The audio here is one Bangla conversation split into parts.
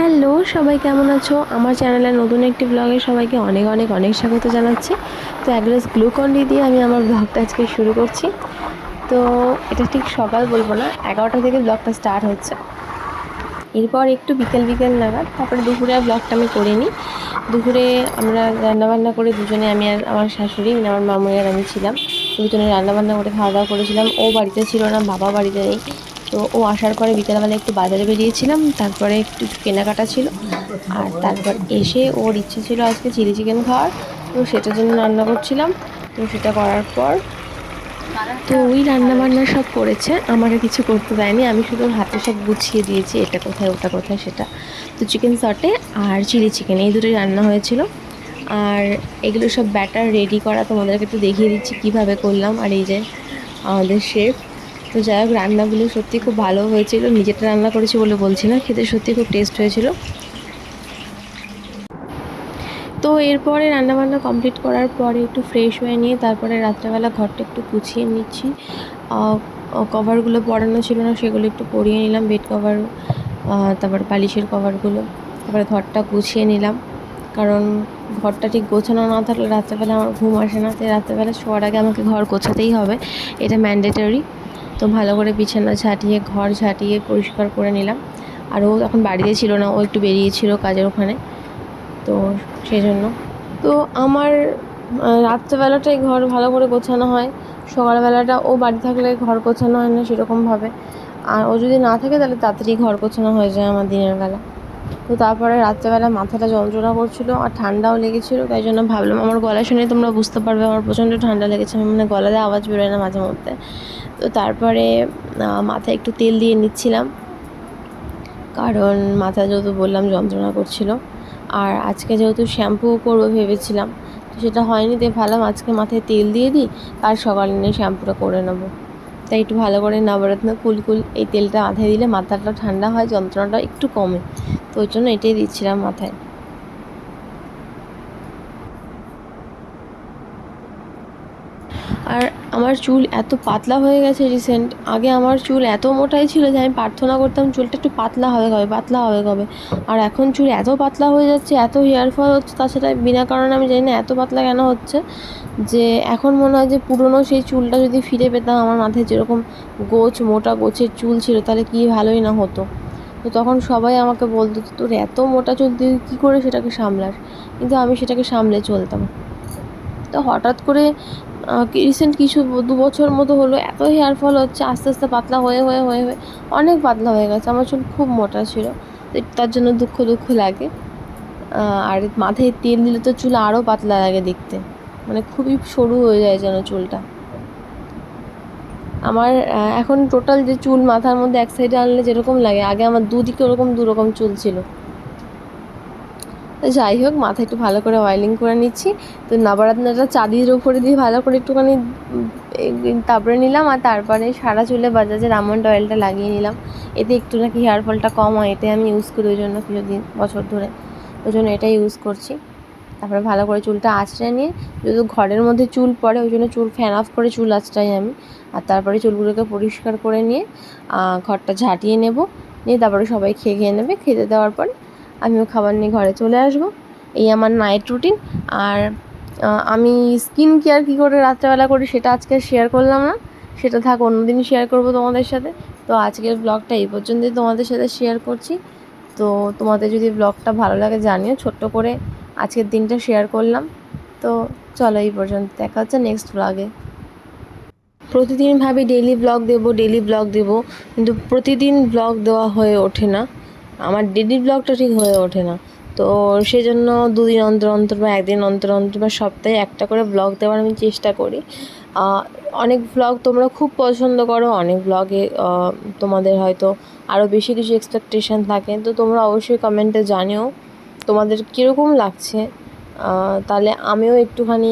হ্যালো, সবাই কেমন আছো? আমার চ্যানেলে নতুন একটি ব্লগে সবাইকে অনেক অনেক অনেক স্বাগত জানাচ্ছি। তো এক গ্লাস গ্লুকন-ডি দিয়ে আমি আমার ব্লগটা আজকে শুরু করছি। তো এটা ঠিক সকাল বলবো না, 11টা থেকে ব্লগটা স্টার্ট হচ্ছে। এরপর একটু বিকেল বিকেল নাগাদ তারপরে দুপুরে আর ব্লগটা আমি করিনি। দুপুরে আমরা রান্নাবান্না করে দুজনে, আমি আর আমার শাশুড়ি মানে আমার মামুই আর আমি ছিলাম, দুজনে রান্নাবান্না করে খাওয়া দাওয়া করেছিলাম। ও বাড়িতে ছিল না, বাবা বাড়িতে নেই। তো ও আসার পরে বিকেলবেলা একটু বাজারে বেরিয়েছিলাম, তারপরে একটু কেনাকাটা ছিল। আর তারপর এসে ওর ইচ্ছে ছিল আজকে চিলি চিকেন খাওয়ার, তো সেটার জন্য রান্না করছিলাম। তো সেটা করার পর তো ওই রান্নাবান্না সব করেছে, আমাকে কিছু করতে দেয়নি, আমি শুধু ওর হাতে সব গুছিয়ে দিয়েছি, এটা কোথায় ওটা কোথায় সেটা। তো চিকেন সটে আর চিলি চিকেন এই দুটোই রান্না হয়েছিল। আর এগুলো সব ব্যাটার রেডি করা তোমাদেরকে একটু দেখিয়ে দিচ্ছি কীভাবে করলাম। আর এই যে আমাদের শেফ। তো যাই হোক, রান্নাগুলো সত্যি খুব ভালো হয়েছিল, নিজেটা রান্না করেছি বলে বলছি না, খেতে সত্যি খুব টেস্ট হয়েছিল। তো এরপরে রান্নাবান্না কমপ্লিট করার পরে একটু ফ্রেশ হয়ে নিয়ে তারপরে রাত্রেবেলা ঘরটা একটু গুছিয়ে নিচ্ছি। কভারগুলো পরানো ছিল না, সেগুলো একটু পরিয়ে নিলাম, বেড কভার, তারপর বালিশের কভারগুলো। তারপরে ঘরটা গুছিয়ে নিলাম, কারণ ঘরটা ঠিক গোছানো না থাকলে রাত্রেবেলা আমার ঘুম আসে না। তাই রাত্রেবেলা শোয়ার আগে আমাকে ঘর গোছাতেই হবে, এটা ম্যান্ডেটরি। তো ভালো করে বিছানা ঝাঁটিয়ে ঘর ঝাঁটিয়ে পরিষ্কার করে নিলাম। আর ও তখন বাড়িতে ছিল না, ও একটু বেরিয়েছিল কাজের ওখানে, তো সেই জন্য। তো আমার রাত্রেবেলাটাই ঘর ভালো করে গোছানো হয়, সকালবেলাটা ও বাড়ি থাকলে ঘর গোছানো হয় না সেরকমভাবে। আর ও যদি না থাকে তাহলে তাড়াতাড়ি ঘর গোছানো হয়ে যায় আমার দিনের বেলা। তো তারপরে রাত্রেবেলা মাথাটা যন্ত্রণা করছিলো আর ঠান্ডাও লেগেছিলো, তাই জন্য ভাবলাম, আমার গলা শুনে তোমরা বুঝতে পারবে আমার প্রচণ্ড ঠান্ডা লেগেছে, আমি মানে গলাতে আওয়াজ বেরোয় না মাঝে মধ্যে। তো তারপরে মাথায় একটু তেল দিয়ে নিচ্ছিলাম, কারণ মাথা যেহেতু বললাম যন্ত্রণা করছিলো। আর আজকে যেহেতু শ্যাম্পু করবো ভেবেছিলাম, তো সেটা হয়নি, তাই ভাবলাম আজকে মাথায় তেল দিয়ে দিই, কাল সকালে নিয়ে শ্যাম্পুটা করে নেবো। তাই একটু ভালো করে নবরত্ন কুলকুল এই তেলটা মাথায় দিলে মাথাটা ঠান্ডা হয়, যন্ত্রণাটা একটু কমে। তো ওই জন্য এটাই দিচ্ছিলাম মাথায়। আর আমার চুল এত পাতলা হয়ে গেছে রিসেন্ট, আগে আমার চুল এত মোটাই ছিল যে আমি প্রার্থনা করতাম চুলটা একটু পাতলা হবে কবে, পাতলা হবে কবে। আর এখন চুল এত পাতলা হয়ে যাচ্ছে, এত হেয়ার ফল হচ্ছে, তাছাড়া বিনা কারণে আমি জানি না এত পাতলা কেন হচ্ছে, যে এখন মনে হয় যে পুরনো সেই চুলটা যদি ফিরে পেতাম, আমার মাথায় যেরকম গোছ মোটা গোছের চুল ছিল তাহলে কি ভালোই না হতো। তো তখন সবাই আমাকে বলতো তোর এত মোটা চুল তুই কী করে সেটাকে সামলাস, কিন্তু আমি সেটাকে সামলে চলতাম। তো হঠাৎ করে রিসেন্ট কিছু 2 বছর মতো হলো এত হেয়ার ফল হচ্ছে, আস্তে আস্তে পাতলা হয়ে হয়ে হয়ে হয়ে অনেক পাতলা হয়ে গেছে। আমার চুল খুব মোটা ছিল, তো তার জন্য দুঃখ দুঃখ লাগে। আর মাথায় তেল দিলে তো চুল আরও পাতলা লাগে দেখতে, মানে খুবই সরু হয়ে যায় যেন চুলটা আমার। এখন টোটাল যে চুল মাথার মধ্যে এক সাইডে আনলে যেরকম লাগে, আগে আমার দুদিকে ওরকম দুরকম চুল ছিল। তো যাই হোক, মাথা একটু ভালো করে অয়েলিং করে নিচ্ছি। তো নবরত্নটা চাঁদির ওপরে দিয়ে ভালো করে একটুখানি তারপরে নিলাম, আর তারপরে সারা চুলে বাজাজের আমন্ড অয়েলটা লাগিয়ে নিলাম। এতে একটু নাকি হেয়ার ফলটা কম হয়, এটাই আমি ইউজ করি ওই জন্য কিছুদিন বছর ধরে, ওই জন্য এটাই ইউজ করছি। তারপরে ভালো করে চুলটা আঁচড়ে নিয়ে, যেহেতু ঘরের মধ্যে চুল পড়ে ওই জন্য চুল ফ্যান অফ করে চুল আঁচড়াই আমি। আর তারপরে চুলগুলোকে পরিষ্কার করে নিয়ে ঘরটা ঝাঁটিয়ে নেব, নিয়ে তারপরে সবাই খেয়ে নেবে। খেতে দেওয়ার পর আমিও খাবার নিয়ে ঘরে চলে আসবো। এই আমার নাইট রুটিন। আর আমি স্কিন কেয়ার কী করে রাত্রেবেলা করি সেটা আজকে শেয়ার করলাম না, সেটা থাক অন্যদিন শেয়ার করব তোমাদের সাথে। তো আজকের ব্লগটা এই পর্যন্তই তোমাদের সাথে শেয়ার করছি। তো তোমাদের যদি ব্লগটা ভালো লাগে জানিও, ছোট্ট করে আজকের দিনটা শেয়ার করলাম। তো চলো এই পর্যন্ত, দেখা হচ্ছে নেক্সট ব্লগে। প্রতিদিন ভাবি ডেলি ব্লগ দেবো, কিন্তু প্রতিদিন ব্লগ দেওয়া হয়ে ওঠে না, আমার ডেলি ব্লগটা ঠিক হয়ে ওঠে না। তো সেজন্য 2 দিন অন্তর অন্তর বা 1 দিন অন্তর অন্তর বা সপ্তাহে একটা করে ব্লগ দেওয়ার আমি চেষ্টা করি। অনেক ব্লগ তোমরা খুব পছন্দ করো, অনেক ব্লগে তোমাদের হয়তো আরও বেশি কিছু এক্সপেকটেশান থাকে। তো তোমরা অবশ্যই কমেন্টে জানিও তোমাদের কীরকম লাগছে, তাহলে আমিও একটুখানি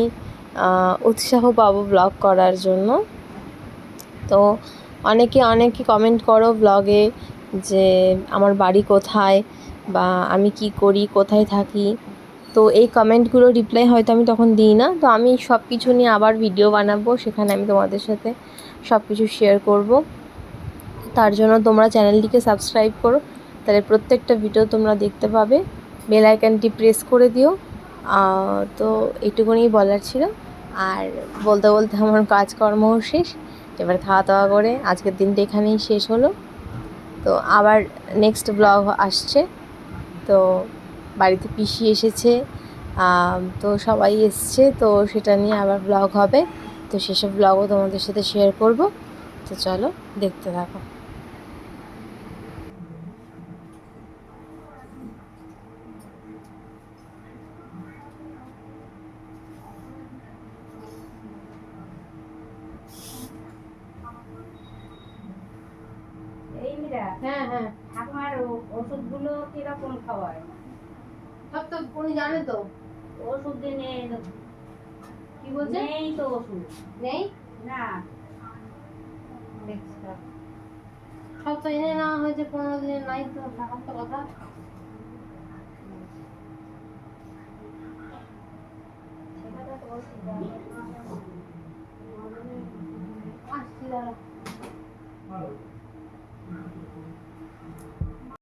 উৎসাহ পাবো ব্লগ করার জন্য। তো অনেকে কমেন্ট করো ব্লগে যে আমার বাড়ি কোথায় বা আমি কি করি, কোথায় থাকি। তো এই কমেন্টগুলো রিপ্লাই হয়তো আমি তখন দিই না। তো আমি সব কিছু নিয়ে আবার ভিডিও বানাবো, সেখানে আমি তোমাদের সাথে সব কিছু শেয়ার করব। তার জন্য তোমরা চ্যানেলটিকে সাবস্ক্রাইব করো, তাহলে প্রত্যেকটা ভিডিও তোমরা দেখতে পাবে। বেল আইকনটি প্রেস করে দিও। তো এইটুকুনি বলার ছিল। আর বলতে বলতে আমার কাজকর্মও শেষ, এবার খাওয়া দাওয়া করে আজকের দিনটা এখানেই শেষ হলো। তো আবার নেক্সট ব্লগ আসছে। তো বাড়িতে পিসি এসেছে, তো সবাই এসছে, তো সেটা নিয়ে আবার ব্লগ হবে। তো সেসব ব্লগও তোমাদের সাথে শেয়ার করব। তো চলো দেখতে থাকো। হ্যাঁ হ্যাঁ, আপনার ওষুধগুলো কিরকম খাওয়ায়? সব তো উনি জানে তো। ওষুধ নেই, কি বলছে? নেই তো ওষুধ নেই না। দেখছিলাম সব তো এনে নেওয়া হয়েছে, 15 দিনে নাই তো থাকার তো কথা। সেটা তো ওষুধ আসছি দাঁড়া।